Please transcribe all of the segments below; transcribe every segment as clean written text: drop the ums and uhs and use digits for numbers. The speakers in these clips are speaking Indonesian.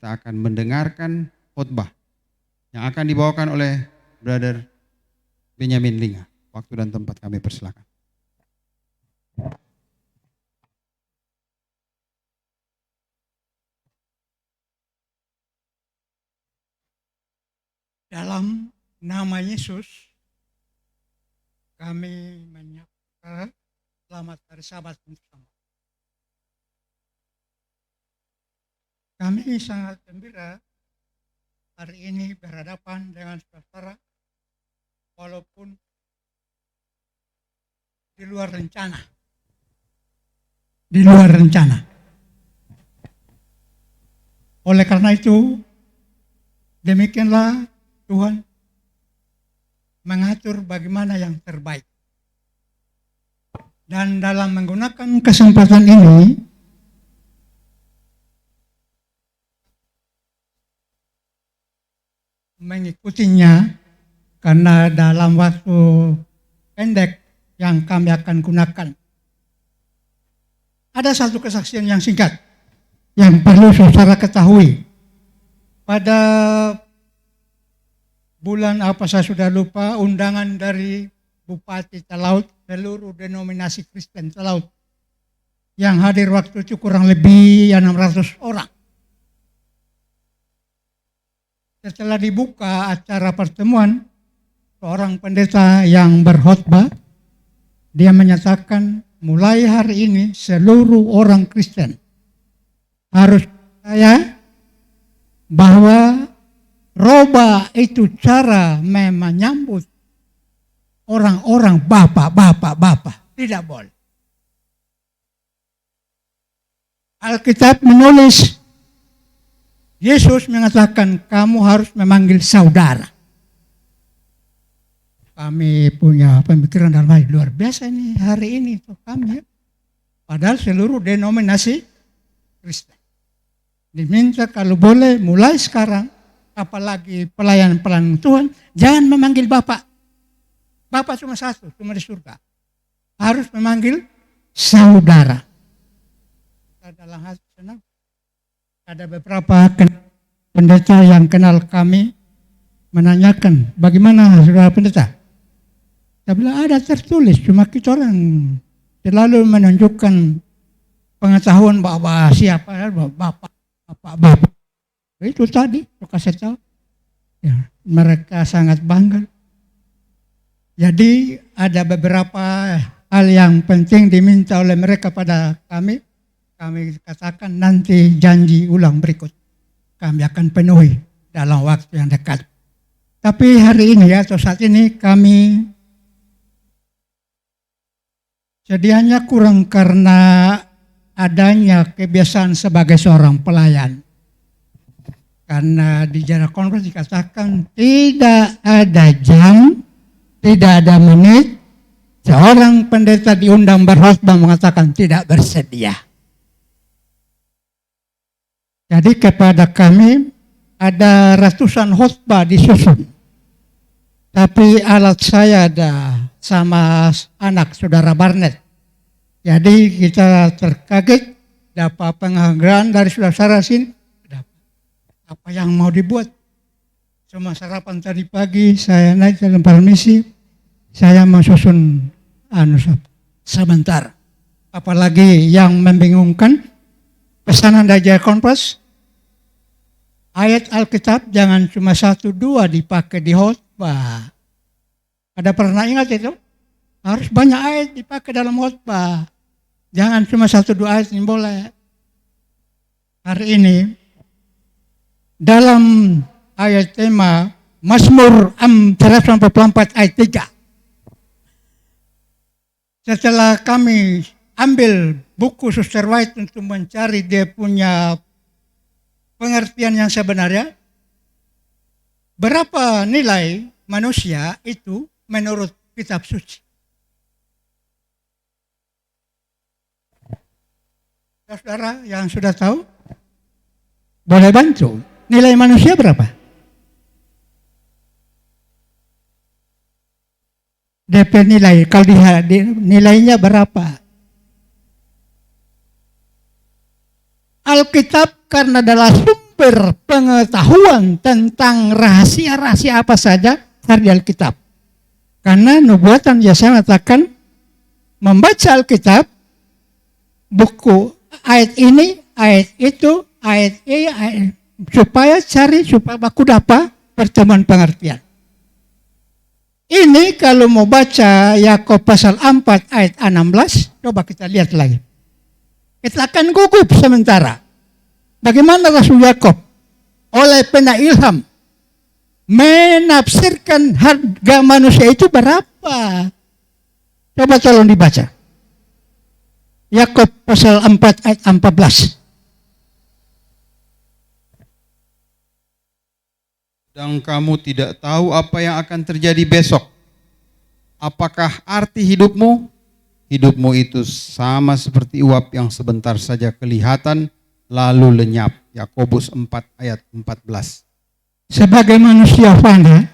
kita akan mendengarkan khotbah yang akan dibawakan oleh Brother Benyamin Linga. Waktu dan tempat kami persilakan. Dalam nama Yesus, kami menyapa selamat hari Sabat bersama. Kami sangat gembira hari ini berhadapan dengan saudara, walaupun di luar rencana. Oleh karena itu, demikianlah Tuhan mengatur bagaimana yang terbaik. Dan dalam menggunakan kesempatan ini, mengikutinya, karena dalam waktu pendek yang kami akan gunakan, ada satu kesaksian yang singkat yang perlu saudara ketahui. Pada bulan apa saya sudah lupa, undangan dari Bupati Talaut, seluruh denominasi Kristen Talaut yang hadir waktu itu kurang lebih 600 orang. Setelah dibuka acara pertemuan, seorang pendeta yang berkhotbah, dia menyatakan mulai hari ini seluruh orang Kristen harus percaya bahwa roba itu cara menyambut orang-orang bapak. Tidak boleh. Alkitab menulis, Yesus mengatakan kamu harus memanggil saudara. Kami punya pemikiran dalam hal luar biasa ini hari ini tuh kami. Padahal seluruh denominasi Kristen diminta kalau boleh mulai sekarang, apalagi pelayan-pelayan Tuhan, jangan memanggil Bapak. Bapak cuma satu, cuma di surga. Harus memanggil saudara. Dalam hati senang. Ada beberapa pendeta yang kenal kami menanyakan, bagaimana saudara pendeta? Saya bilang ada tertulis, cuma kita orang selalu menunjukkan pengetahuan bahwa siapa, bapak. Itu tadi, saya kasih tahu. Ya, mereka sangat bangga. Jadi ada beberapa hal yang penting diminta oleh mereka pada kami. Kami katakan nanti janji ulang berikut kami akan penuhi dalam waktu yang dekat. Tapi hari ini atau saat ini kami sedianya kurang karena adanya kebiasaan sebagai seorang pelayan. Karena di jadwal konferensi dikatakan tidak ada jam, tidak ada menit, seorang pendeta diundang berkhotbah mengatakan tidak bersedia. Jadi kepada kami ada ratusan khotbah disusun. Tapi alat saya ada sama anak saudara Barnet. Jadi kita terkaget dapat penghargaan dari saudara sini. Apa yang mau dibuat? Cuma sarapan tadi pagi saya naik dalam permisi. Saya mau susun sebentar. Apalagi yang membingungkan pesanan dari Kompas. Ayat Alkitab jangan cuma 1-2 dipakai di khotbah. Ada pernah ingat itu? Harus banyak ayat dipakai dalam khotbah. Jangan cuma 1-2 ayat ini boleh. Hari ini dalam ayat tema Mazmur 144 ayat 3. Setelah kami ambil buku Suster White untuk mencari dia punya pengertian yang sebenarnya, berapa nilai manusia itu menurut kitab suci? Saudara yang sudah tahu, boleh bantu. Nilai manusia berapa? DP nilai, kalau nilainya berapa? Alkitab karena adalah sumber berpengetahuan tentang rahasia-rahasia apa saja dari Alkitab. Karena nubuatan Yesaya mengatakan membaca Alkitab, buku ayat ini, ayat itu, ayat ini, ayat, supaya aku dapat pertemuan pengertian. Ini kalau mau baca Yakub pasal 4 ayat 16, coba kita lihat lagi. Kita akan gugup sementara. Bagaimana Rasul Yakub oleh pena ilham menafsirkan harga manusia itu berapa? Coba tolong dibaca. Yakub pasal 4 ayat 14. Dan kamu tidak tahu apa yang akan terjadi besok. Apakah arti hidupmu? Hidupmu itu sama seperti uap yang sebentar saja kelihatan lalu lenyap. Yakobus 4 ayat 14. Sebagai manusia fana,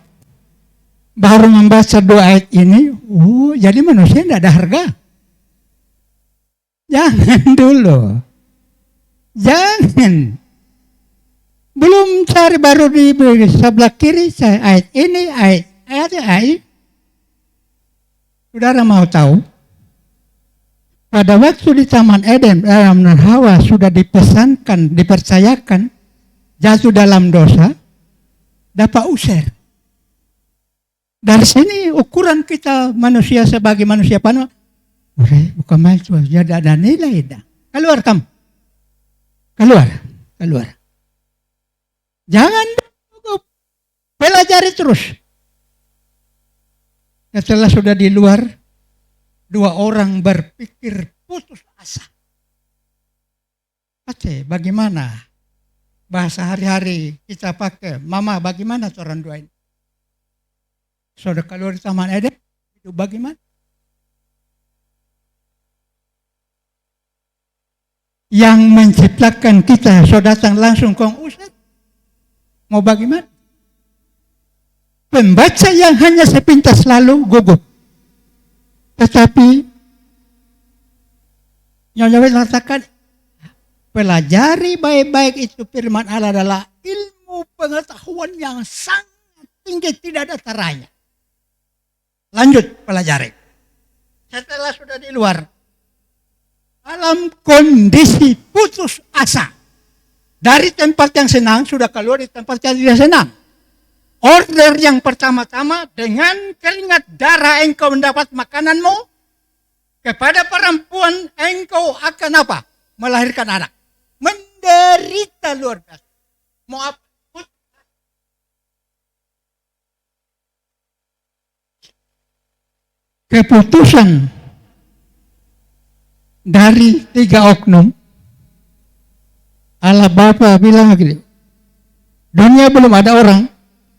baru membaca dua ayat ini, jadi manusia tidak ada harga. Jangan dulu. Jangan. Belum cari baru di sebelah kiri, ayat ini, ayat. Saudara mau tahu? Pada waktu di Taman Eden, Adam dan Hawa sudah dipercayakan, jatuh dalam dosa, dapat usir. Dari sini ukuran kita manusia sebagai manusia panu, bukan main itu, jadi ada nilai dah. Keluar kamu. Keluar. Jangan pelajari terus. Setelah sudah di luar, dua orang berpikir putus asa. Bagaimana bahasa hari-hari kita pakai? Mama, bagaimana orang dua ini? Sudah keluar di Taman Eden, itu bagaimana? Yang menciptakan kita, sudah datang langsung kong Ustaz. Mau bagaimana? Pembaca yang hanya sepintas lalu gugup. Tetapi Nyonya Wes mengatakan, pelajari baik-baik itu firman Allah adalah ilmu pengetahuan yang sangat tinggi, tidak ada taranya. Lanjut pelajari. Setelah sudah di luar, dalam kondisi putus asa, dari tempat yang senang sudah keluar di tempat yang tidak senang. Order yang pertama-tama, dengan keringat darah engkau mendapat makananmu, kepada perempuan engkau akan apa? Melahirkan anak. Menderita luar biasa. Mau apa? Keputusan dari 3 oknum, Allah Bapa bilang begini, dunia belum ada orang,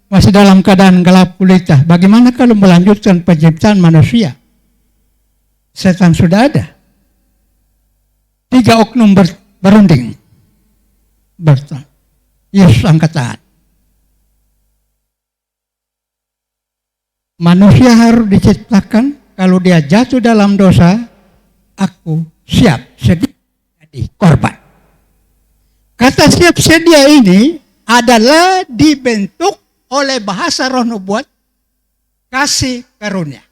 masih dalam keadaan gelap gulita. Bagaimana kalau melanjutkan penciptaan manusia? Setan sudah ada. 3 oknum berunding. Yesus angkat tangan. Manusia harus diciptakan, kalau dia jatuh dalam dosa, aku siap sedia jadi korban. Kata siap sedia ini adalah dibentuk oleh bahasa roh nubuat kasih karunia.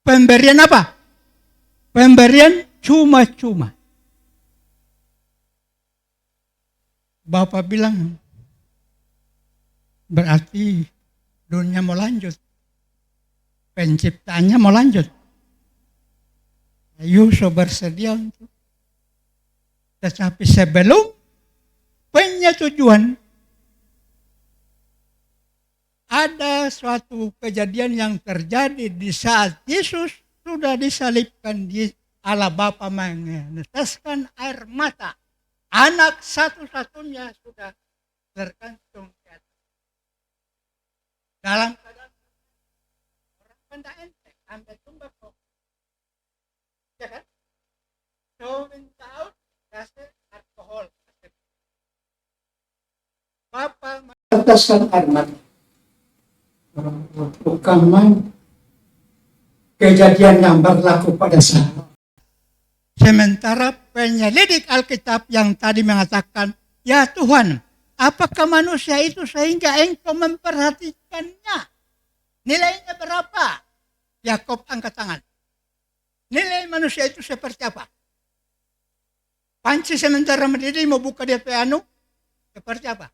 Pemberian apa? Pemberian cuma-cuma. Bapak bilang, berarti dunia mau lanjut. Penciptaannya mau lanjut. Yusuf bersedia untuk. Tetapi sebelum penyetujuan, ada suatu kejadian yang terjadi di saat Yesus sudah disalibkan, di Allah Bapa meneteskan air mata. Anak satu-satunya sudah tergantung di atas. Dalam keadaan orang benda enteng, ambil tumbak kok. Ya kan? So, minta kasih alkohol. Bapa meneteskan air mata. Bukan main kejadian yang berlaku pada saat. Sementara penyelidik Alkitab yang tadi mengatakan Ya Tuhan, apakah manusia itu sehingga engkau memperhatikannya? Nilainya berapa? Yakob angkat tangan. Nilai manusia itu seperti apa? Panci sementara mendidih mau buka dia piano, seperti apa?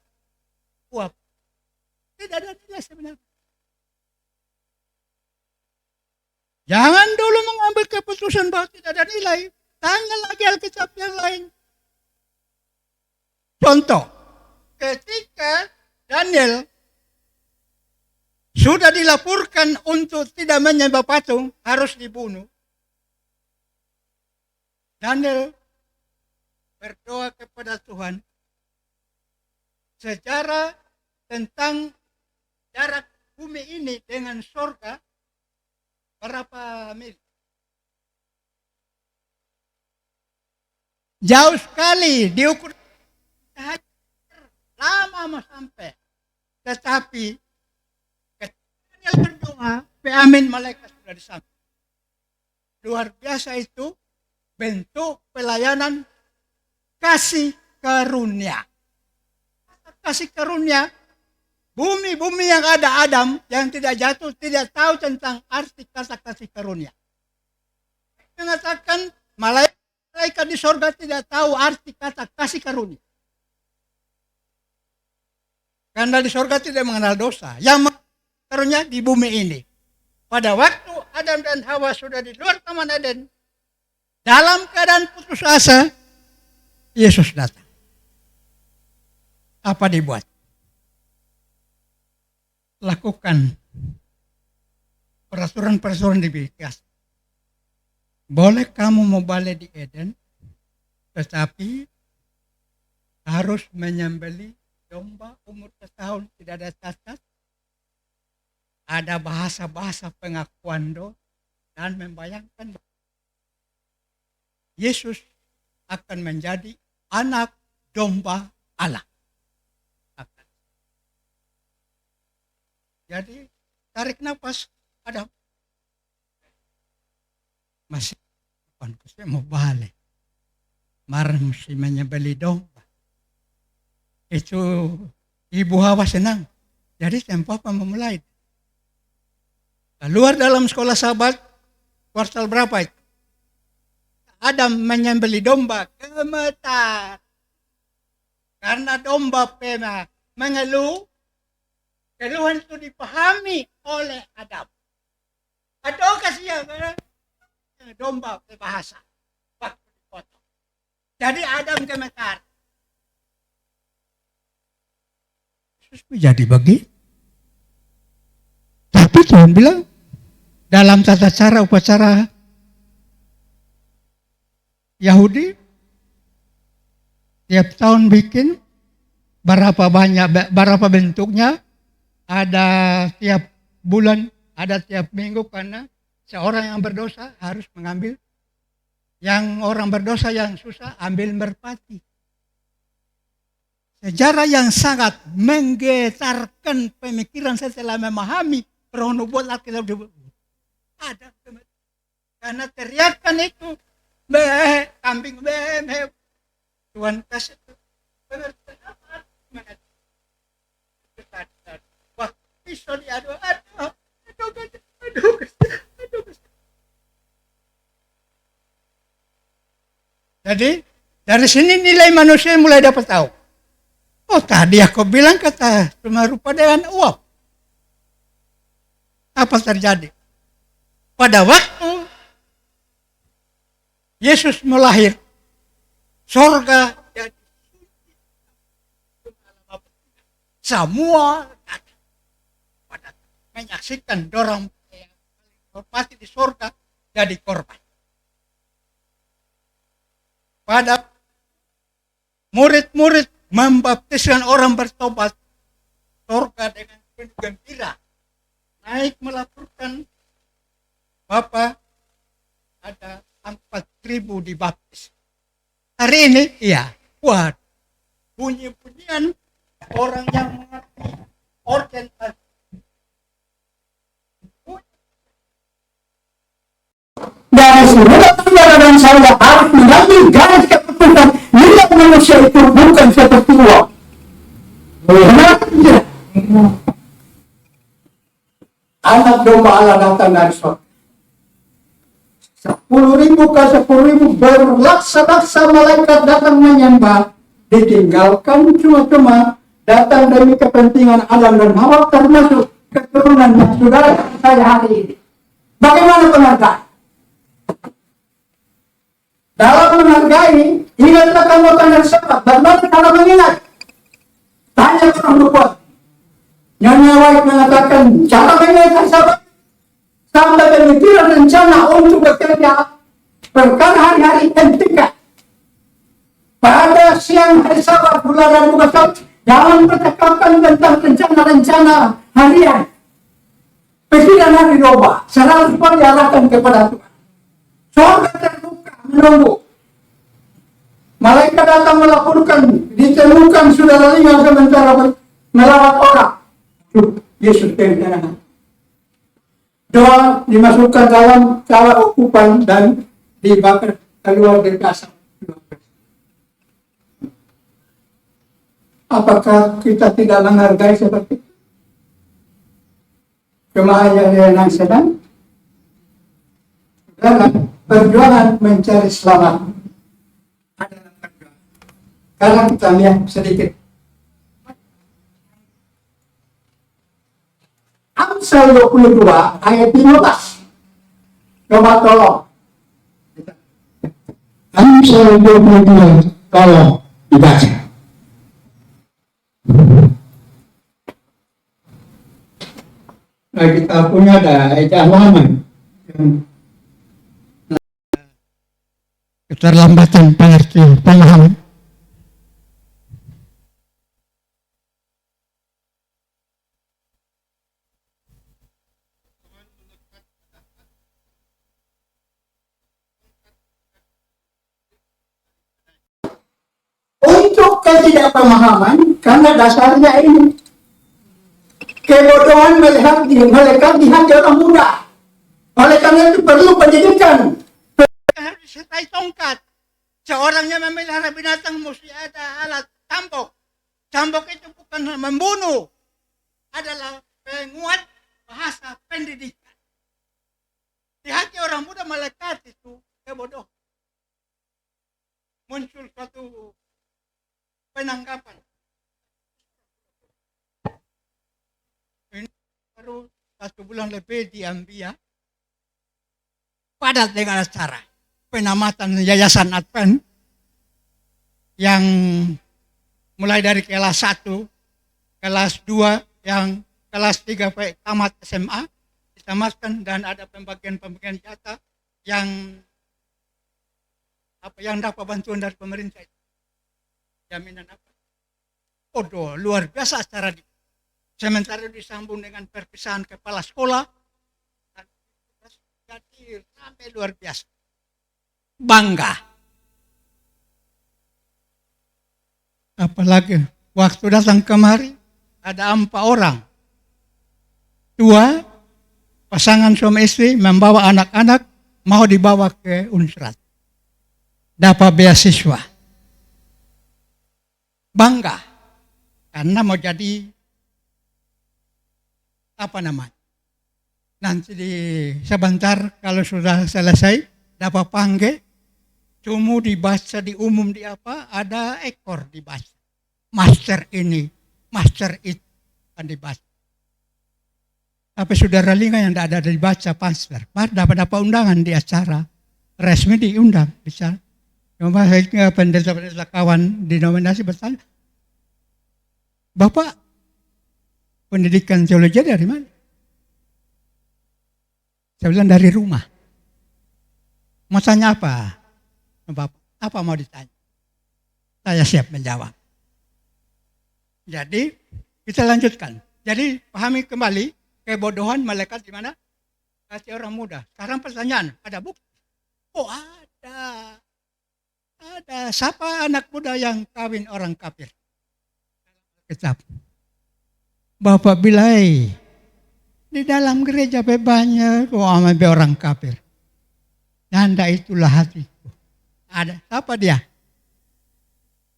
Uap. Tidak ada nilai sebenarnya. Jangan dulu mengambil keputusan bahwa tidak ada nilai. Tanya lagi Alkitab yang lain. Contoh, ketika Daniel sudah dilaporkan untuk tidak menyembah patung, harus dibunuh. Daniel berdoa kepada Tuhan. Sejarah tentang jarak bumi ini dengan surga berapa mil? Jauh sekali, diukur lama mau sampai. Tetapi ketika Daniel berdoa, amin malaikat sudah disampai. Luar biasa itu bentuk pelayanan kasih karunia. Kasih karunia, bumi-bumi yang ada Adam yang tidak jatuh tidak tahu tentang arti kata kasih karunia. Mengatakan malaikat di sorga tidak tahu arti kata kasih karunia. Karena di sorga tidak mengenal dosa. Yang karunia di bumi ini. Pada waktu Adam dan Hawa sudah di luar Taman Eden, dalam keadaan putus asa, Yesus datang. Apa dibuat? Lakukan peraturan-peraturan diberikan. Boleh kamu mau balik di Eden, tetapi harus menyembelih domba umur setahun, tidak ada cacat. Ada bahasa-bahasa pengakuan doa dan membayangkan Yesus akan menjadi anak domba Allah. Jadi tarik nafas, ada masih saya mau balik. Marah mesti menyembelih domba. Itu ibu Hawa senang. Jadi tempo apa memulai. Keluar dalam sekolah sahabat, kuartal berapa itu? Adam menyembelih domba, gemetar. Karena domba pernah mengeluh, keluhan itu dipahami oleh Adam. Aduh kasihan, domba berbahasa. Waktu dipotong. Jadi Adam gemetar. Terus menjadi begitu. Tapi Tuhan bilang, dalam tata cara upacara Yahudi, tiap tahun bikin, berapa bentuknya, ada tiap bulan, ada tiap minggu, karena seorang yang berdosa harus mengambil, yang orang berdosa yang susah ambil merpati. Sejarah yang sangat menggetarkan pemikiran setelah memahami roh nubuat Alkitab. Ada karena teriakan itu, kambing Tuhan kasih wah pisau diadu, aduh. Jadi dari sini nilai manusia mulai dapat tahu. Oh tadi aku bilang kata cuma rupa dengan uap. Apa terjadi? Pada waktu Yesus melahir, sorga jadi semua pada menyaksikan dorong hormati di sorga jadi korban. Pada murid-murid membaptiskan orang bertobat, sorga dengan penuh gembira naik melaporkan, Bapak ada 4.000 dibaptis. Hari ini, iya, buat bunyi-bunyian orang yang mengerti organ dari semua saudara dan saya harus mengambil garis keputusan nilai manusia itu bukan seperti Anak domba Allah datang dari surga. 10.000 ke 10.000 berlaksa-laksa malaikat datang menyembah. Ditinggalkan cuma-cuma datang demi kepentingan Adam dan Hawa, termasuk keturunan saudara saya hari ini. Bagaimana penghargaan? Dalam menghargai, ingatlah kamu akan bersahabat. Bagaimana cara mengingat? Tanya orang berbuat. Nyonya White mengatakan cara mengingat sahabat sampai pemikiran rencana untuk bekerja perkara hari-hari hentikan. Pada siang hari Sabat bulan dan bukan jangan percakapan tentang rencana-rencana harian. Pikiran hari doa selalu diarahkan kepada Tuhan. Surga terbuka menunggu. Malaikat datang melaporkan, ditemukan saudara Lima sementara melawat orang. Yesus kebenaran. Doa dimasukkan dalam cara ukupan dan dibakar keluar dari asap. Apakah kita tidak menghargai seperti itu? Kemahayan yang sedang dalam perjuangan mencari selamat adalah perjuangan. Karena kita lihat sedikit. Amsal 22 ayat 15. Coba tolong. Amsal 22 tolong dibaca. Nah, kita punya ada halaman yang keterlambatan pengertian pemahaman. Untuk ketidakpemahaman, karena dasarnya ini kebodohan melekat di hati orang muda. Oleh karena itu perlu pendidikan. Harus disertai tongkat. Seorangnya memelihara binatang mesti ada alat cambuk. Cambuk itu bukan membunuh, adalah penguat bahasa pendidikan. Di hati orang muda melekat itu kebodohan. Muncul suatu penangkapan. Ini baru 1 bulan lebih diambil padat dengan acara penamatan Yayasan Advent yang mulai dari kelas 1, kelas 2, yang kelas 3 tamat SMA ditamatkan, dan ada pembagian jatah yang dapat bantuan dari pemerintah. Jaminan apa? Odo, luar biasa acara di. Sementara disambung dengan perpisahan kepala sekolah, dan jadi sampai luar biasa. Bangga. Apalagi waktu datang kemari ada 4 orang. 2 pasangan suami istri membawa anak-anak mau dibawa ke Unsrat. Dapat beasiswa. Bangga karena mau jadi nanti sebentar kalau sudah selesai dapat panggil, cuma dibaca di umum di ada ekor dibaca. Master ini, master itu kan dibaca. Tapi saudara Linga yang tidak ada dibaca master, dapat undangan di acara resmi, diundang bicara. Cuma saya pendeta-pendeta kawan denominasi bertanya, Bapak pendidikan teologi dari mana? Saya bilang dari rumah. Mau tanya apa? Bapak, apa mau ditanya? Saya siap menjawab. Jadi kita lanjutkan. Jadi pahami kembali kebodohan malaikat di mana? Hati orang muda. Sekarang pertanyaan, ada bukti? Oh ada. Ada. Siapa anak muda yang kawin orang kafir? Kitab. Bapak bilai di dalam gereja banyak orang kafir. Nanda itulah hatiku. Ada apa dia?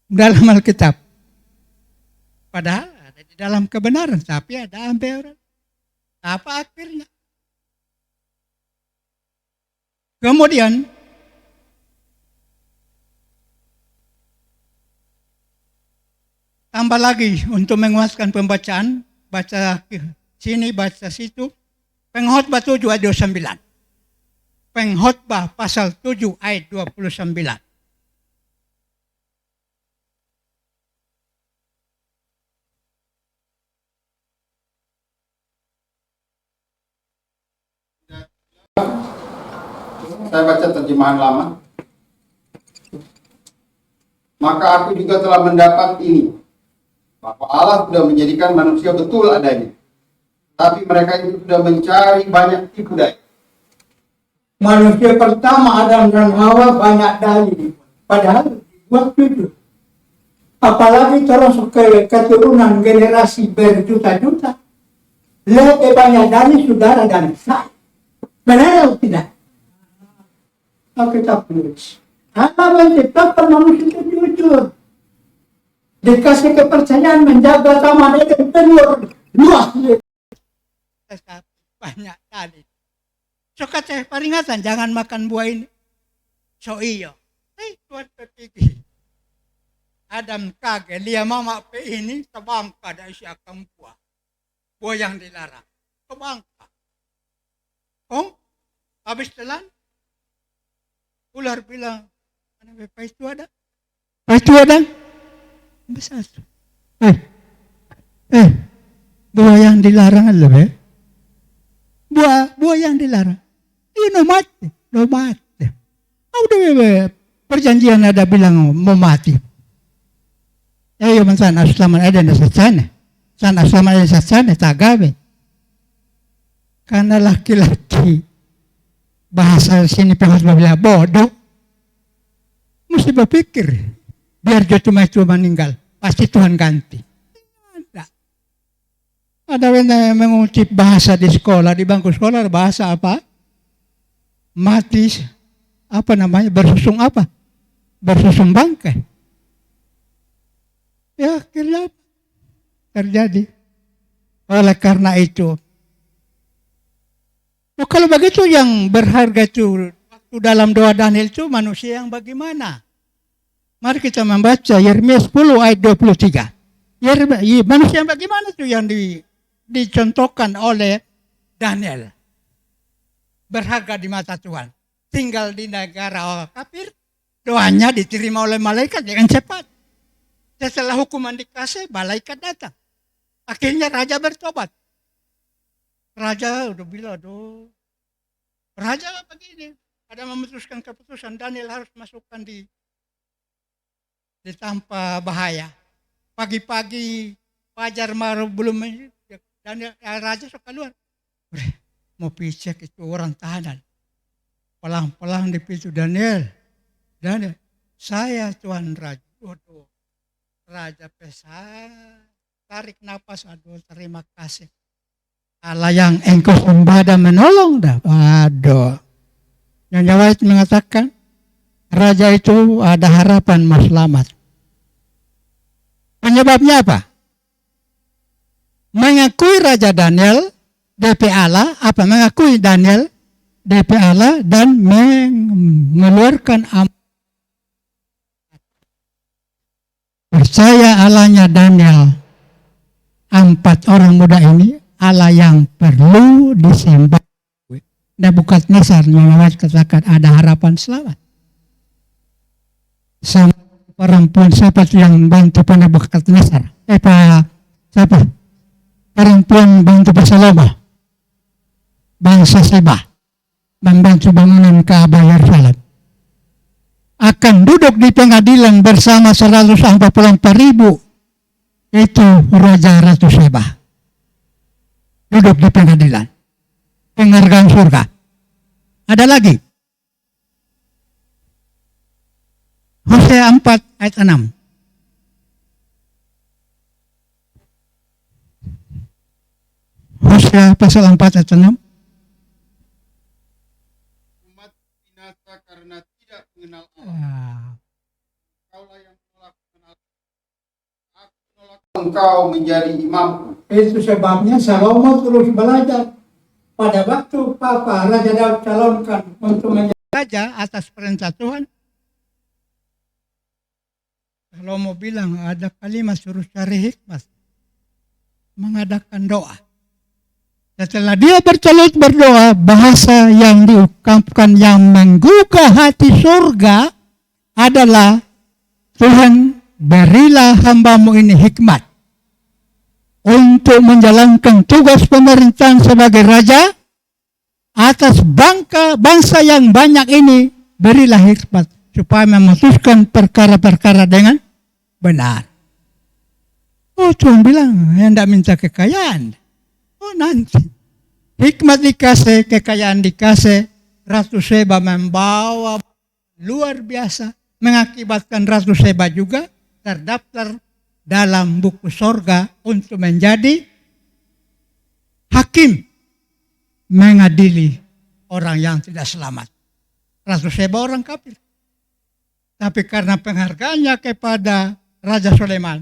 Dalam Alkitab. Padahal ada di dalam kebenaran, tapi ada ambil apa akhirnya. Kemudian tambah lagi untuk menguaskan pembacaan, baca sini, baca situ. Pengkhotbah 7 ayat 29. Pengkhotbah pasal 7 ayat 29. Saya baca terjemahan lama. Maka aku juga telah mendapat ini, bahwa Allah sudah menjadikan manusia betul adanya. Tapi mereka itu sudah mencari banyak tipu daya. Manusia pertama Adam dan Hawa banyak dalih, padahal dibuat jujur. Apalagi terus ke keturunan generasi berjuta-juta. Lebih banyak dalih saudara dan saya. Benar atau tidak? Kita tulis. Allah menciptakan manusia itu jujur. Dikasih kepercayaan menjaga taman Eden telur luas. Banyak dalih. So kata peringatan, jangan makan buah ini. So iyo. Tuan terpikir. Adam kaget, dia mama pe ini terbangka dari si akam buah. Buah yang dilarang. Terbangka. Oh, habis telan. Ular bilang, mana bepa itu ada? Itu ada? Besar. Buah yang dilarang adalah buah yang dilarang. Ini no mati. Udah perjanjian ada bilang mau mati. Ayo sana selamat ada di sana selamat ada di sana tagabe. Karena laki-laki bahasa sini penghormat bilang bodoh. Mesti berpikir biar dia cuma meninggal pasti Tuhan ganti. Ada yang mengutip bahasa di sekolah, di bangku sekolah bahasa apa? Mati, apa namanya, bersusung apa? Bersusung bangkai. Ya akhirnya terjadi. Oleh karena itu, kalau begitu yang berharga itu waktu dalam doa Daniel itu manusia yang bagaimana? Mari kita membaca Yeremia 10 ayat 23. Manusia yang bagaimana itu yang dicontohkan oleh Daniel. Berharga di mata Tuhan. Tinggal di negara kafir, doanya diterima oleh malaikat dengan cepat. Setelah hukuman dikasih, malaikat datang. Akhirnya raja bertobat. Raja udah bilang, raja begini, ada memutuskan keputusan Daniel harus masukkan di tanpa bahaya. Pagi-pagi fajar maru belum Daniel, raja suka keluar. Mau cek itu orang tahanan. Pelang-pelang di pintu Daniel, saya Tuhan Raja. Raja pesan, tarik nafas, terima kasih. Allah yang engkau sembah dan menolong dah. Yang Jawa itu mengatakan, raja itu ada harapan mau selamat. Penyebabnya apa? Mengakui Raja Daniel, DP Allah, mengakui Daniel, DP Allah, dan mengeluarkan percaya Allahnya Daniel. 4 orang muda ini Allah yang perlu disembah. Nebukadnezar mengatakan ada harapan selamat. Sama perempuan siapa yang bantu Nebukadnezar? Siapa? Perempuan bantu Salomo. Bangsa Seba membantu bangunan Ka'bah Yerusalem. Akan duduk di pengadilan bersama 144.000 itu Raja Ratu Seba. Duduk di pengadilan. Penghargaan surga. Ada lagi. Hosea 4 ayat 6. Hosea pasal 4 ayat 6. Umat binasa karena tidak mengenal Allah. Kaulah yang menolak mengenal. Aku menolak engkau menjadi imamku. Itu sebabnya Salomo terus belajar. Pada waktu Papa Raja Daud calonkan untuk menjadi raja atas perintah Tuhan, Salomo bilang ada kalimat suruh cari hikmat, mengadakan doa. Setelah dia berdoa, bahasa yang diungkapkan yang menggugah hati surga adalah, Tuhan berilah hambamu ini hikmat untuk menjalankan tugas pemerintahan sebagai raja atas bangsa yang banyak ini. Berilah hikmat supaya memutuskan perkara-perkara dengan benar. Oh, Tuhan bilang, yang tidak minta kekayaan. Oh, nanti. Hikmat dikasih, kekayaan dikasih. Ratu Seba membawa luar biasa. Mengakibatkan Ratu Seba juga terdaftar dalam buku sorga untuk menjadi hakim. Mengadili orang yang tidak selamat. Ratu Seba orang kafir. Tapi karena penghargaannya kepada Raja Sulaiman,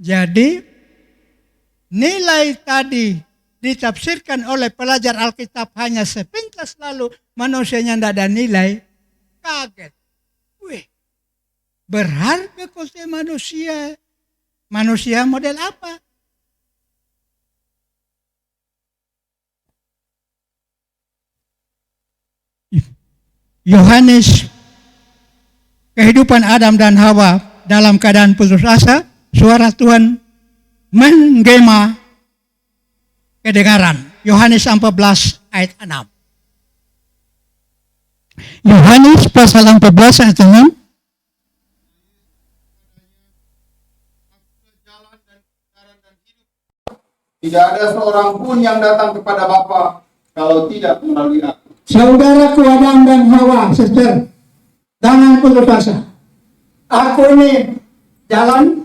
jadi nilai tadi ditafsirkan oleh pelajar Alkitab hanya sepintas, lalu manusianya tidak ada nilai. Kaget. Wih, berharga kosnya manusia. Manusia model apa? Yohanes, kehidupan Adam dan Hawa dalam keadaan putus asa, suara Tuhan menggema kedengaran. Yohanes 14 ayat 6. Yohanes pasal 14 ayat 6. Tidak ada seorang pun yang datang kepada Bapa kalau tidak melalui aku. Saudaraku Adam dan Hawa, sister, jangan putus asa. Aku ini jalan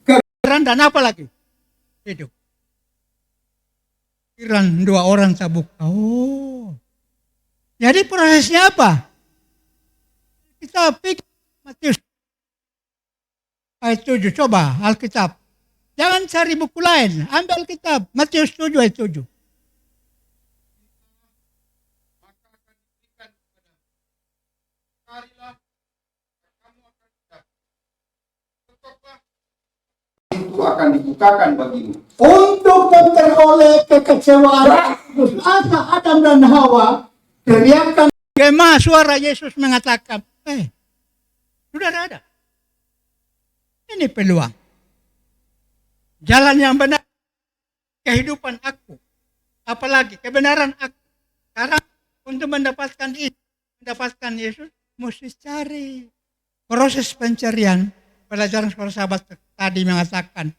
kebenaran dan apa lagi? Hidup. Pikiran dua orang tabuk. Oh. Jadi prosesnya apa? Kita pikir Matius ayat 7. Coba Alkitab. Jangan cari buku lain. Ambil Alkitab. Matius 7 ayat 7. Itu akan dibukakan bagimu. Untuk memperoleh kekecewaan putus asa Adam dan Hawa, teriakan gema suara Yesus mengatakan, sudah ada. Ini peluang. Jalan yang benar, kehidupan aku, apalagi kebenaran aku. Sekarang untuk mendapatkan Yesus, mesti cari. Proses pencarian, pelajaran sekolah sahabat tadi mengatakan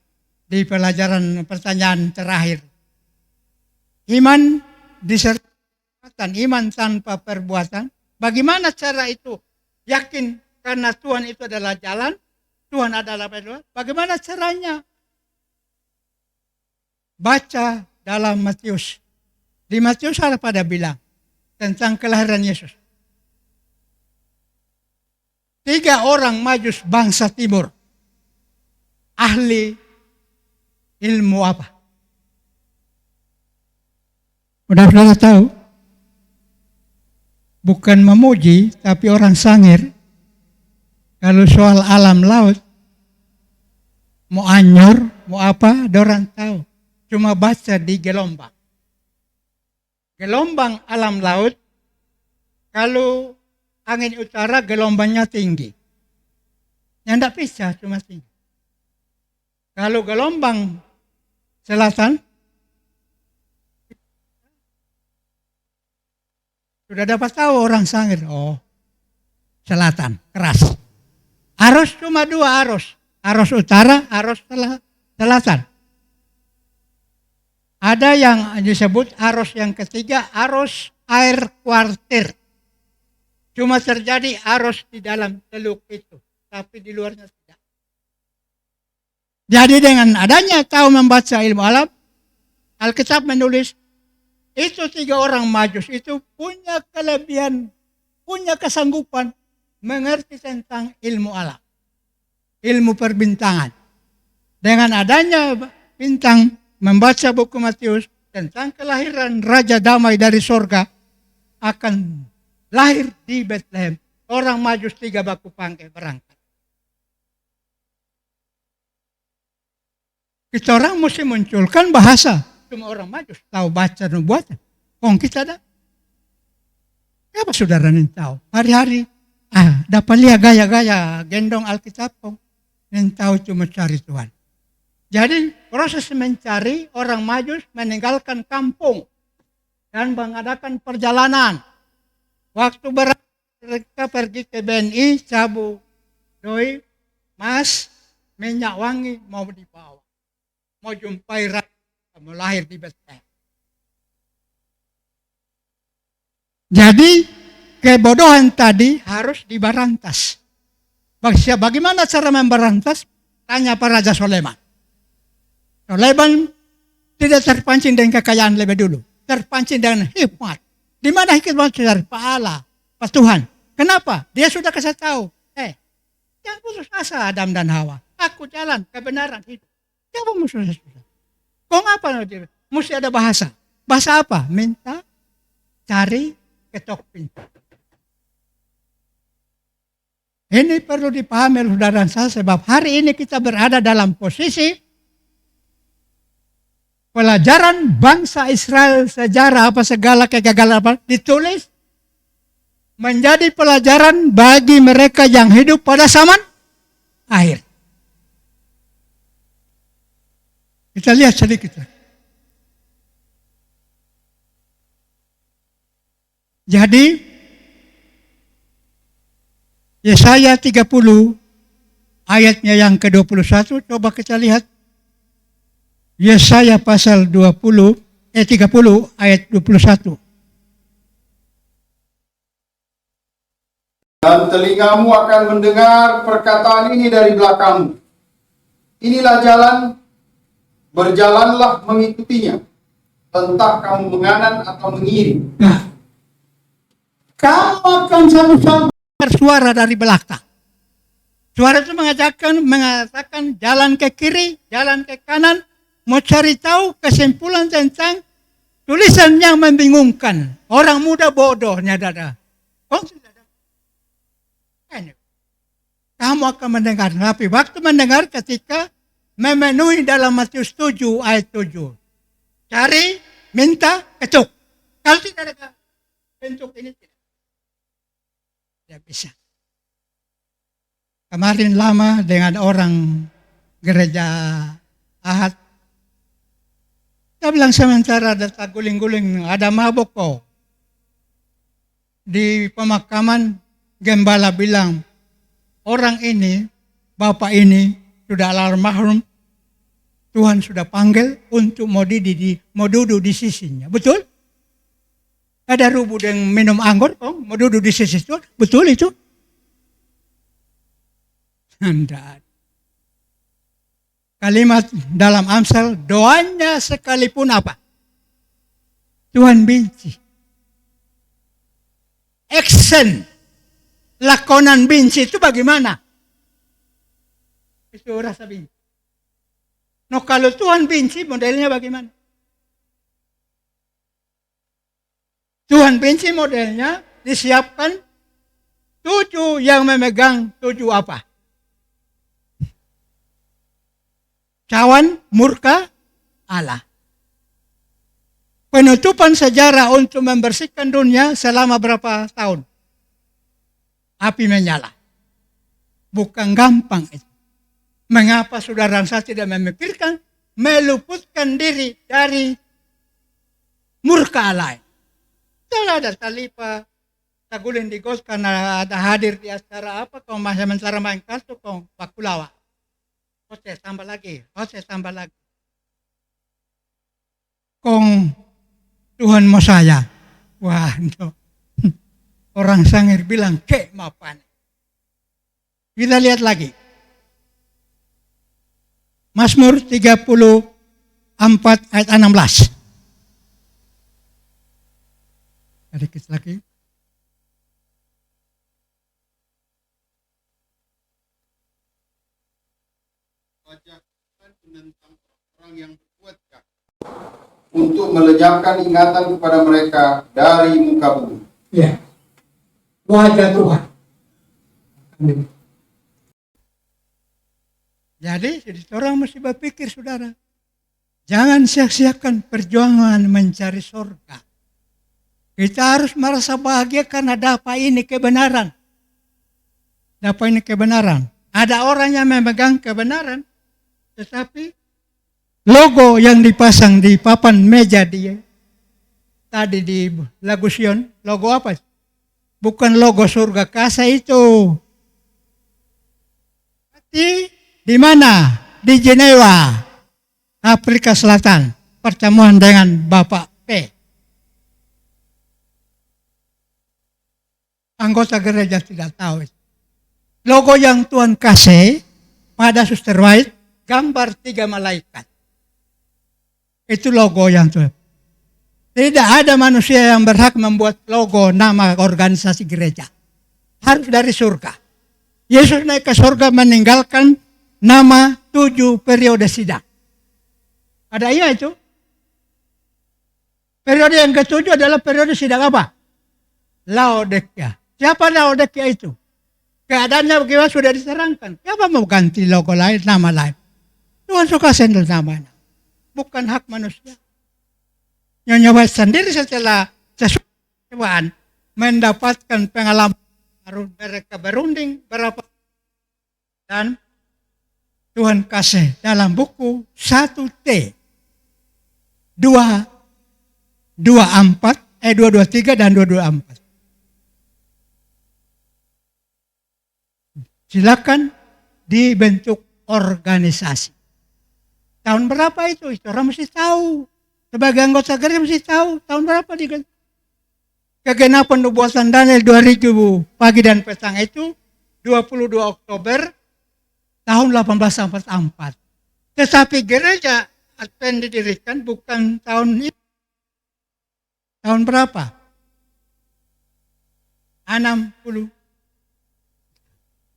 di pelajaran pertanyaan terakhir. Iman disertai perbuatan, iman tanpa perbuatan. Bagaimana cara itu? Yakin karena Tuhan itu adalah jalan, Tuhan adalah peluang. Bagaimana caranya? Baca dalam Matius. Di Matius ada pada bilang tentang kelahiran Yesus. 3 orang Majus bangsa timur. Ahli ilmu apa? Saudara tahu? Bukan memuji, tapi orang sangir. Kalau soal alam laut, mau anyor, mau apa, ada orang tahu. Cuma baca di gelombang. Gelombang alam laut, kalau angin utara gelombangnya tinggi. Yang tidak bisa, cuma tinggi. Kalau gelombang selatan, sudah dapat tahu orang sangir, oh selatan, keras. Arus cuma 2 arus. Arus utara, arus selatan. Ada yang disebut arus yang ketiga, arus air kuartir. Cuma terjadi arus di dalam teluk itu, tapi di luarnya tidak. Jadi dengan adanya tahu membaca ilmu alam, Alkitab menulis, itu 3 orang Majus itu punya kelebihan, punya kesanggupan mengerti tentang ilmu alam. ilmu perbintangan. Dengan adanya bintang membaca buku Matius tentang kelahiran Raja Damai dari sorga akan lahir di Bethlehem. Orang Majus 3 baku pangke berangkat. Kita orang mesti munculkan bahasa. Cuma orang Majus tahu baca nubuatan. Kong kita ada. Apa saudara nih tahu? Hari-hari dapat lihat gaya-gaya gendong Alkitab kong. Nih tahu cuma cari Tuhan. Jadi proses mencari orang Majus meninggalkan kampung dan mengadakan perjalanan. Waktu mereka pergi ke BNI, cabu, doi, mas, minyak wangi mau dibawa. Mau jumpai raja, mau lahir di Bethlehem. Jadi kebodohan tadi harus dibarantas. Bagaimana cara membarantas? Tanya para Raja Soleman. Soleman tidak terpancing dengan kekayaan lebih dulu. Terpancing dengan hikmat. Di mana hikmat dari pahala, Pak Tuhan. Kenapa? Dia sudah kasih tahu. Jangan putus asa Adam dan Hawa. Aku jalan kebenaran hidup. Jangan putus asa. Kok apa? Mesti ada bahasa. Bahasa apa? Minta, cari, ketok pintu. Ini perlu dipahami saudara saya sebab hari ini kita berada dalam posisi pelajaran bangsa Israel sejarah apa segala kegagalan apa ditulis menjadi pelajaran bagi mereka yang hidup pada zaman akhir. Kita lihat sedikit. Jadi Yesaya 30 ayatnya yang ke-21 coba kita lihat. Yesaya pasal 30 ayat 21. Dan telingamu akan mendengar perkataan ini dari belakangmu. Inilah jalan, berjalanlah mengikutinya. Entah kamu menganan atau mengiri. Nah, kamu akan selalu bersuara dari belakang. Suara itu mengatakan jalan ke kiri, jalan ke kanan, mau cari tahu kesimpulan tentang tulisan yang membingungkan. Orang muda bodohnya dada. Kamu akan mendengar. Tapi waktu mendengar ketika memenuhi dalam Matius 7 ayat 7. Cari, minta, ketuk. Kalau tidak ada bentuk ini tidak bisa. Kemarin lama dengan orang gereja Ahad. Saya bilang sementara ada guling-guling, ada mabuk kok. Di pemakaman gembala bilang, orang ini, bapak ini sudah almarhum, Tuhan sudah panggil untuk mau duduk di sisinya. Betul? Ada rubuh yang minum anggur, mau duduk di sisi itu. Betul itu? Tidak. Kalimat dalam Amsal, doanya sekalipun apa? Tuhan benci. Action. Lakonan benci itu bagaimana? Itu rasa benci. No, kalau Tuhan benci, modelnya bagaimana? Tuhan benci modelnya disiapkan 7 yang memegang 7 apa? Cawan murka Allah. Penutupan sejarah untuk membersihkan dunia selama berapa tahun? Api menyala. Bukan gampang itu. Mengapa saudara saya tidak memikirkan meluputkan diri dari murka Allah? Tidak ada talipa, tagulin di gos karena ada hadir di acara apa, kau masih mencari main kartu, kau pakulawa. Oke, tambah lagi. Kong Tuhan mau saya. Wah, no. Orang Sangir bilang, ke mapan. Kita lihat lagi. Mazmur 34 ayat 16. Sedikit lagi. wajah tentang orang yang berbuat jahat, untuk melenyapkan ingatan kepada mereka dari muka bumi. Ya, wajah Tuhan. Amin. Jadi orang mesti berpikir, saudara, jangan sia-siakan perjuangan mencari surga. Kita harus merasa bahagia karena dapat ini kebenaran. Dapat ini kebenaran. Ada orang yang memegang kebenaran, tetapi logo yang dipasang di papan meja dia tadi di Lagu Sion, logo apa? Bukan logo surga kasih itu. Di mana? Di Jenewa, Afrika Selatan, pertemuan dengan Bapak P. Anggota gereja tidak tahu. Logo yang Tuhan kasih pada Suster White, gambar 3 malaikat. Itu logo yang Tuhan. Tidak ada manusia yang berhak membuat logo nama organisasi gereja. Harus dari surga. Yesus naik ke surga meninggalkan nama 7 periode sidang. Ada iya itu? Periode yang ke-7 adalah periode sidang apa? Laodikia. Siapa Laodikia itu? Keadaannya bagaimana sudah diterangkan. Siapa mau ganti logo lain, nama lain? Tuhan suka sendiri namanya. Bukan hak manusia. Nyonya White sendiri setelah sesuatu mendapatkan pengalaman baru, mereka berunding berapa, dan Tuhan kasih dalam buku 1T 223 dan 224. Silakan dibentuk organisasi. Tahun berapa itu? Orang mesti tahu. Sebagai anggota gereja mesti tahu tahun berapa dibentuk. Kegenapan nubuatan Daniel 2000 pagi dan petang itu 22 Oktober tahun 1844. Tetapi gereja Advent didirikan bukan tahun itu. Tahun berapa? 60.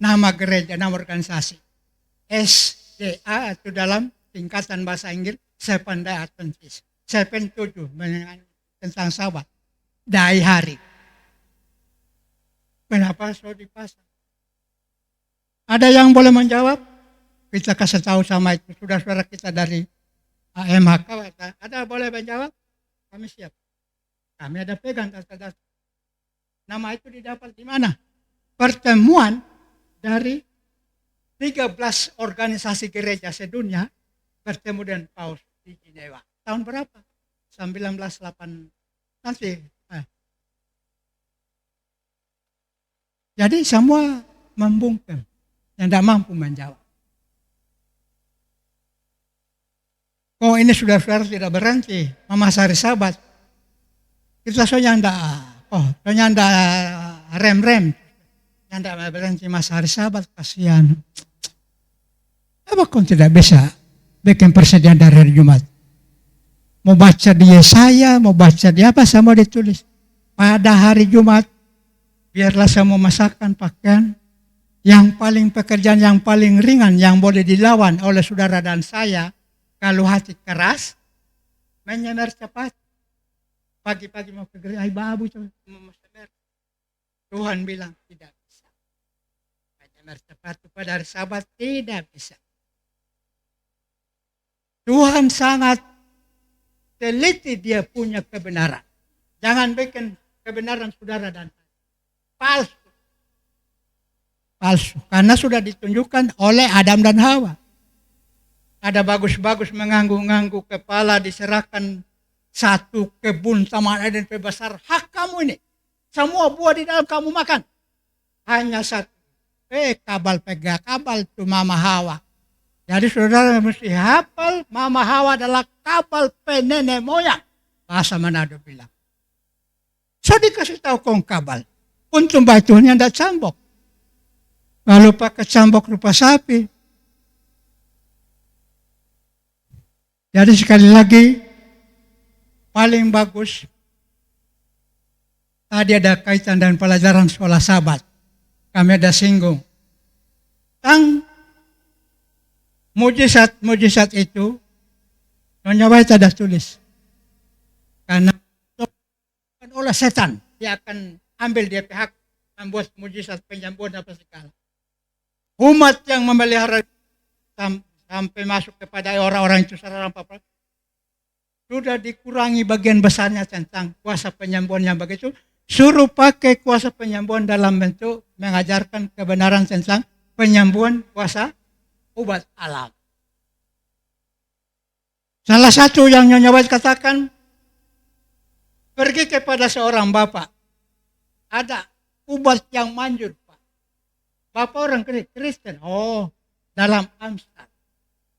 Nama gereja, nama organisasi. SDA atau dalam tingkatan bahasa Inggris Seventh Day Adventist. 7 tentang sahabat. Dai hari. Kenapa sudah dipasang? Ada yang boleh menjawab? Kita kasih tahu sama itu saudara-saudara kita dari MHK. Ada boleh menjawab? Kami siap. Kami ada pegang data-data. Nama itu didapat di mana? Pertemuan dari 13 organisasi gereja sedunia bertemu dengan Paus di Jenewa. Tahun berapa? 1908 nanti. Jadi semua membungkam yang tidak mampu menjawab. Oh ini saudara-saudara tidak berhenti memasari sahabat. Kita soalnya tidak rem-rem. Yang tidak berhenti memasari sahabat, kasihan. Apa kau tidak bisa bikin persediaan dari hari Jumat? Mau baca di Yesaya, mau baca di apa, sama ditulis. Pada hari Jumat, biarlah semua masakan, pakaian, yang paling pekerjaan yang paling ringan, yang boleh dilawan oleh saudara dan saya, kalau hati keras, menyamar cepat. Pagi-pagi mau ke gereja, babu Tuhan bilang tidak bisa. Menyamar cepat pada hari Sabat tidak bisa. Tuhan sangat teliti, dia punya kebenaran. Jangan bikin kebenaran saudara dan palsu. Palsu. Karena sudah ditunjukkan oleh Adam dan Hawa. Ada bagus-bagus mengangguk-ngangguk kepala, diserahkan satu kebun taman Eden besar. Hak kamu ini. Semua buah di dalam kamu makan. Hanya satu. Kabal itu Mama Hawa. Jadi saudara mesti hafal Mama Hawa adalah kapal nenek moyang. Bahasa Manado bilang. So dikasih tahu kong kabal. Untung batunya tidak cambok. Kalau pakai cambok rupa sapi. Jadi sekali lagi, paling bagus. Tadi ada kaitan dengan pelajaran sekolah sahabat. Kami ada singgung. Mujizat itu Nyonya White ada tulis. Karena oleh setan dia akan ambil dia pihak membuat mujizat penyembuhan apa segala. Umat yang memelihara sampai masuk kepada orang-orang itu secara apa sudah dikurangi bagian besarnya tentang kuasa penyembuhan yang begitu. Suruh pakai kuasa penyembuhan dalam bentuk mengajarkan kebenaran tentang penyembuhan kuasa obat alam. Salah satu yang Nyonya White katakan, pergi kepada seorang bapak, ada obat yang manjur, Pak. Bapak orang Kristen, dalam Amsal,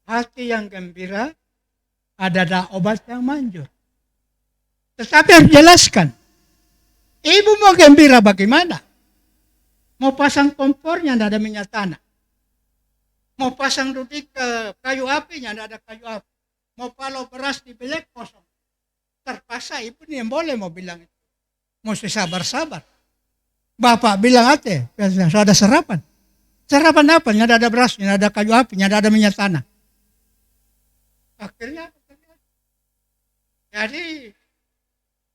hati yang gembira, ada obat yang manjur. Tetapi harus jelaskan, ibu mau gembira bagaimana? Mau pasang kompornya, tidak ada minyak tanah. Mau pasang duduk ke kayu apinya, tidak ada kayu api. Mau palau beras di belek kosong. Terpaksa ibu ini yang boleh mau bilang itu. Mesti sabar-sabar. Bapak bilang ate, ada sarapan. Sarapan apa? Tidak ada beras, tidak ada kayu api, tidak ada minyak tanah. Akhirnya. Jadi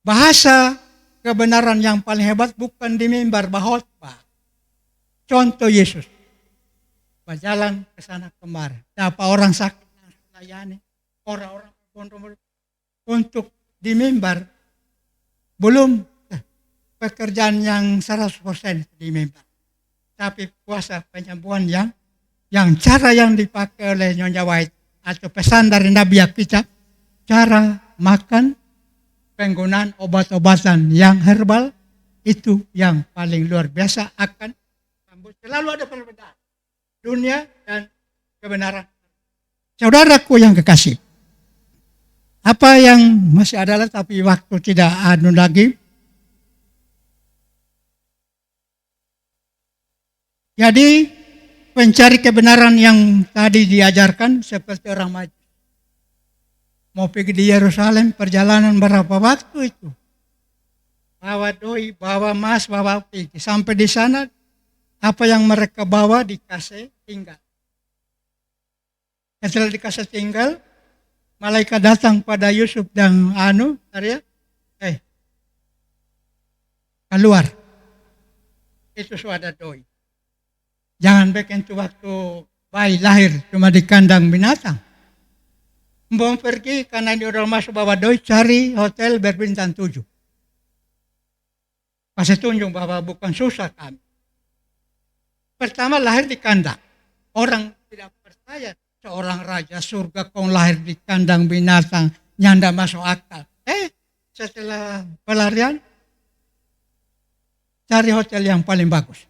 bahasa kebenaran yang paling hebat bukan di mimbar bahotbah. Contoh Yesus. Berjalan ke sana kemari. Dapat orang sakit yang layani. Orang-orang untuk di mimbar belum pekerjaan yang 100% di mimbar. Tapi kuasa penyembuhan yang cara yang dipakai oleh Nyonya White atau pesan dari Nabi Alkitab, cara makan, penggunaan obat-obatan yang herbal itu yang paling luar biasa akan selalu ada perbedaan dunia dan kebenaran. Saudaraku yang kekasih, apa yang masih adalah tapi waktu tidak anu lagi. Jadi pencari kebenaran yang tadi diajarkan seperti orang maju. Mau pergi di Yerusalem, perjalanan berapa waktu itu? Bawa doi, bawa emas, bawa pergi. Sampai di sana, apa yang mereka bawa dikasih tinggal. Setelah dikasih tinggal, malaikat datang pada Yusuf dan Arya, keluar. Itu sudah doi. Jangan bikin itu waktu bayi lahir cuma di kandang binatang. Mau pergi karena ini orang masuk bawa doi, cari hotel berbintang 7. Kasih tunjuk bahwa bukan susah kami. Pertama lahir di kandang. Orang tidak percaya seorang raja surga kau lahir di kandang binatang, nyanda masuk akal. Setelah pelarian, cari hotel yang paling bagus.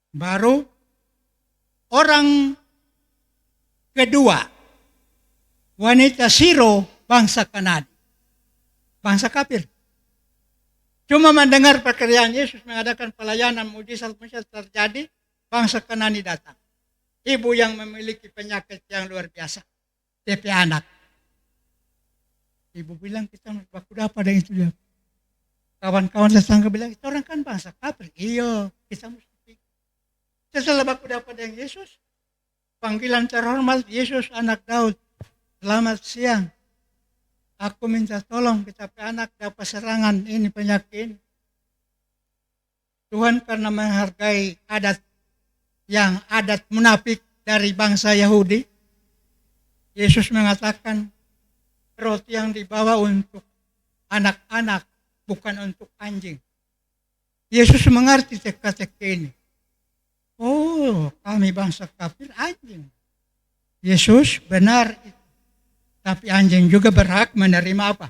Baru orang kedua, wanita Siro, bangsa Kanani, bangsa kafir. Cuma mendengar pekerjaan Yesus mengadakan pelayanan mujizat terjadi, bangsa Kanani datang. Ibu yang memiliki penyakit yang luar biasa, DP anak. Ibu bilang kita baku dapat dengan itu dia. Kawan-kawan tetangga bilang kita orang kan bangsa kafir. Iya, kita mesti. Setelah baku dapat dengan Yesus, panggilan terhormat Yesus anak Daud. Selamat siang. Aku minta tolong kita anak dapat serangan ini penyakit. Tuhan karena menghargai adat munafik dari bangsa Yahudi, Yesus mengatakan roti yang dibawa untuk anak-anak bukan untuk anjing. Yesus mengerti teka-teki ini. Oh, kami bangsa kafir anjing. Yesus benar itu. Tapi anjing juga berhak menerima apa?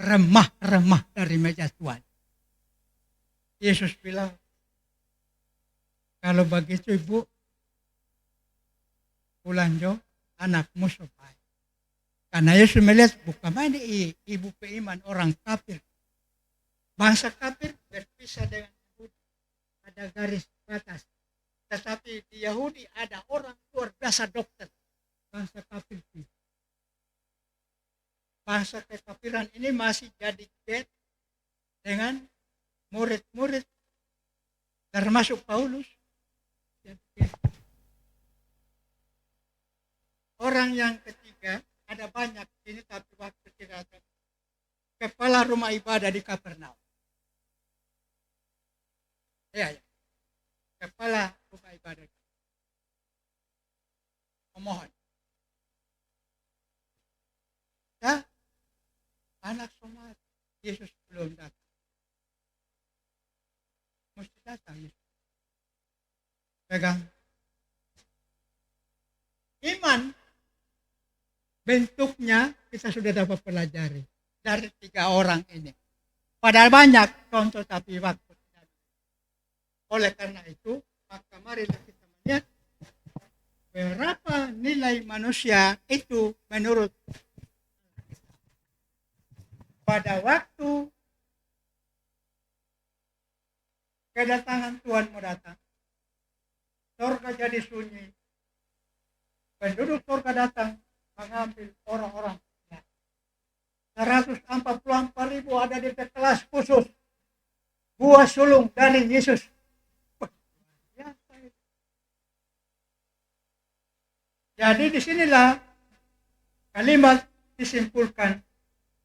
Remah-remah dari meja Tuhan. Yesus bilang, kalau begitu ibu, pulang jo anakmu supaya. Karena Yesus melihat bukan mana ibu peiman orang kafir. Bangsa kafir berpisah dengan Yahudi. Ada garis batas. Tetapi di Yahudi ada orang luar biasa dokter. Bangsa kafir. Bangsa kekafiran ini masih jadi bed dengan murid-murid. Termasuk Paulus. Orang yang ketiga, ada banyak ini tapi waktu tidak ada. Kepala rumah ibadah di Kapernaum. Ya. Kepala rumah ibadah. Memohon. Ya, anak Somat, Yesus belum datang. Mesti datang Yesus. Pegang. Iman bentuknya kita sudah dapat pelajari dari 3 orang ini. Padahal banyak contoh tapi waktu tidak. Oleh karena itu, maka marilah kita melihat berapa nilai manusia itu menurut pada waktu kedatangan Tuhan mau datang. Surga jadi sunyi. Penduduk surga datang mengambil orang-orang. 144.000 ada di kelas khusus. Buah sulung dari Yesus. Jadi disinilah kalimat disimpulkan.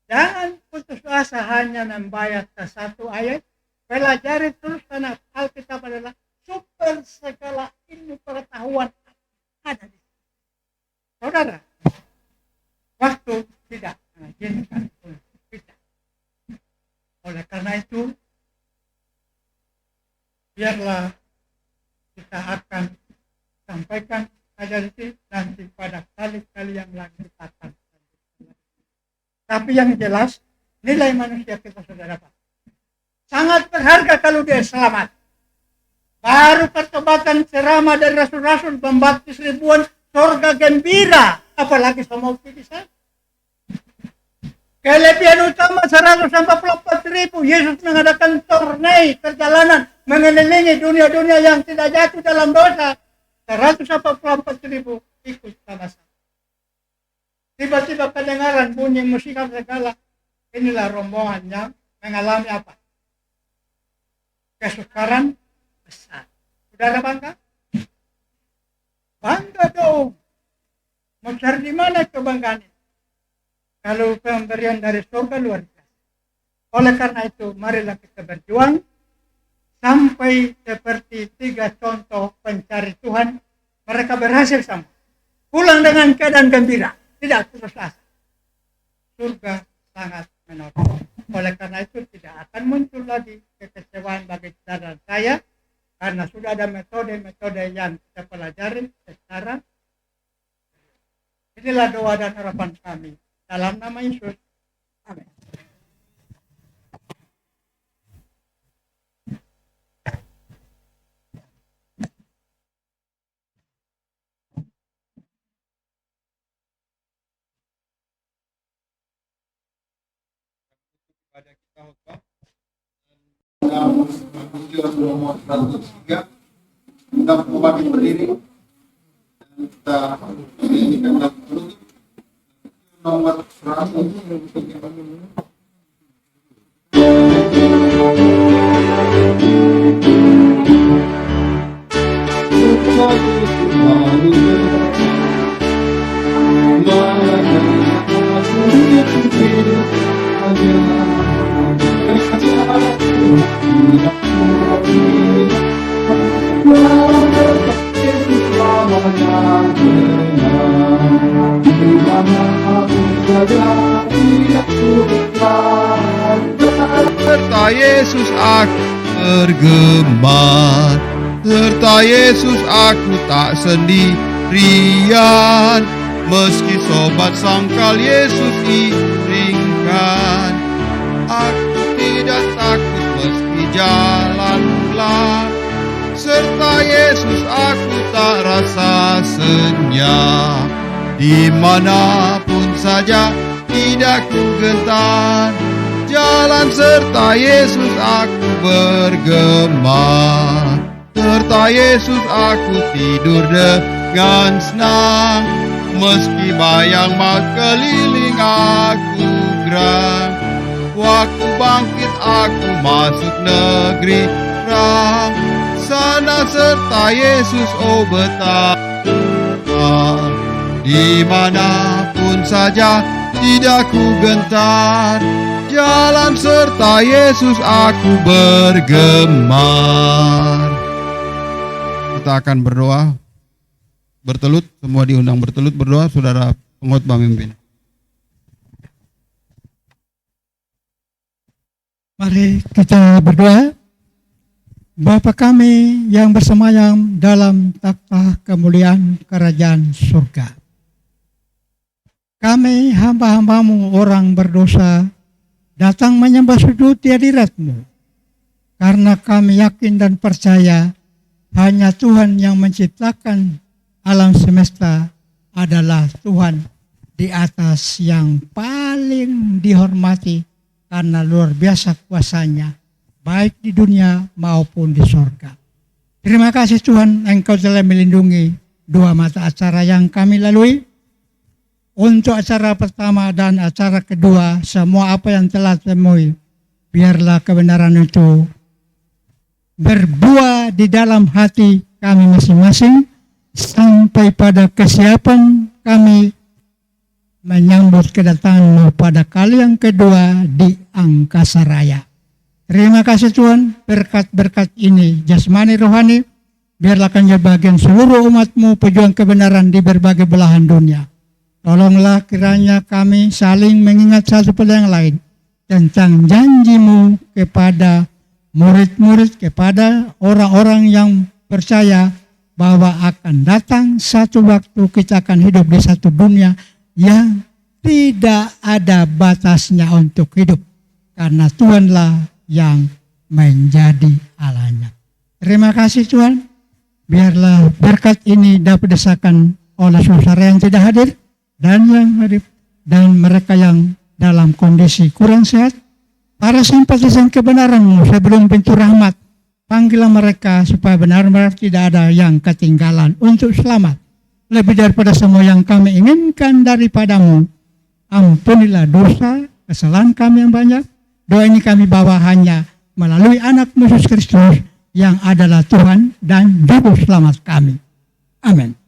Jangan putus asa hanya membaca satu ayat. Pelajari terus karena Alkitab adalah sumber segala ilmu pengetahuan ada di sini. Saudara, waktu tidak mengizinkan untuk kita. Oleh karena itu, biarlah kita akan sampaikan ajaran nanti pada kali-kali yang lain kita akan. Tapi yang jelas, nilai manusia kita sudah dapat. Sangat berharga kalau dia selamat. Baru pertobatan ceramah dari rasul-rasul membaptis ribuan, surga gembira. Apalagi sama kita. Kelebihan utama 144.000. Yesus mengadakan turnai perjalanan mengelilingi dunia-dunia yang tidak jatuh dalam dosa. 144.000 ikut sama-sama. Tiba-tiba kedengaran bunyi musikal segala. Inilah rombongan yang mengalami apa? Kesukaran besar. Sudah ada bangga? Bangga dong. Mau cari di mana kebanggaan ini? Kalau pemberian dari surga luar biasa. Oleh karena itu, marilah kita berjuang sampai seperti 3 contoh pencari Tuhan. Mereka berhasil sama. Pulang dengan keadaan gembira. Tidak putus asa. Surga sangat menolong. Oleh karena itu tidak akan muncul lagi kekecewaan bagi kita dan saya. Karena sudah ada metode-metode yang kita pelajari secara. Inilah doa dan harapan kami. Dalam nama Yesus. Amin. Pada kita khotbah dalam ujian nomor 103 kita kembali berdiri dan kita menyanyikan lagu penutup nomor 103. Serta Yesus aku bergema, serta Yesus aku tak sendirian. Meski sobat sangkal Yesus iringkan, aku tidak takut meski jalan gelap. Serta Yesus aku tak rasa senyap, dimanapun saja tidak ku gentar. Jalan serta Yesus aku bergema, serta Yesus aku tidur dengan senang. Meski bayang maut keliling aku geram, waktu bangkit aku masuk negeri terang. Sana serta Yesus oh betapa dimanapun saja tidak ku gentar, jalan serta Yesus aku bergemar. Kita akan berdoa, bertelut, semua diundang bertelut berdoa. Saudara pengkhotbah mimpin. Mari kita berdoa. Bapa kami yang bersemayam dalam takhta kemuliaan kerajaan surga. Kami hamba-hambamu orang berdosa datang menyembah sujud di hadirat-Mu. Karena kami yakin dan percaya hanya Tuhan yang menciptakan alam semesta adalah Tuhan di atas yang paling dihormati karena luar biasa kuasanya, baik di dunia maupun di sorga. Terima kasih Tuhan, Engkau telah melindungi dua mata acara yang kami lalui. Untuk acara pertama dan acara kedua, semua apa yang telah temui, biarlah kebenaran itu berbuah di dalam hati kami masing-masing, sampai pada kesiapan kami menyambut kedatangan-Mu pada kali yang kedua di angkasa raya. Terima kasih Tuhan, berkat-berkat ini jasmani rohani biarlah akan jadi bagian seluruh umat-Mu pejuang kebenaran di berbagai belahan dunia. Tolonglah kiranya kami saling mengingat satu pada yang lain tentang janji-Mu kepada murid-murid, kepada orang-orang yang percaya bahwa akan datang satu waktu kita akan hidup di satu dunia yang tidak ada batasnya untuk hidup. Karena Tuhanlah yang menjadi Allahnya. Terima kasih Tuhan. Biarlah berkat ini dapat dirasakan oleh saudara yang tidak hadir dan yang hadir, dan mereka yang dalam kondisi kurang sehat. Para simpatisan kebenaran-Mu sebelum pintu rahmat, panggillah mereka supaya benar-benar tidak ada yang ketinggalan untuk selamat. Lebih daripada semua yang kami inginkan daripada-Mu, ampunilah dosa, kesalahan kami yang banyak. Doa ini kami bawa hanya melalui anak-Mu Yesus Kristus yang adalah Tuhan dan Juru Selamat kami. Amin.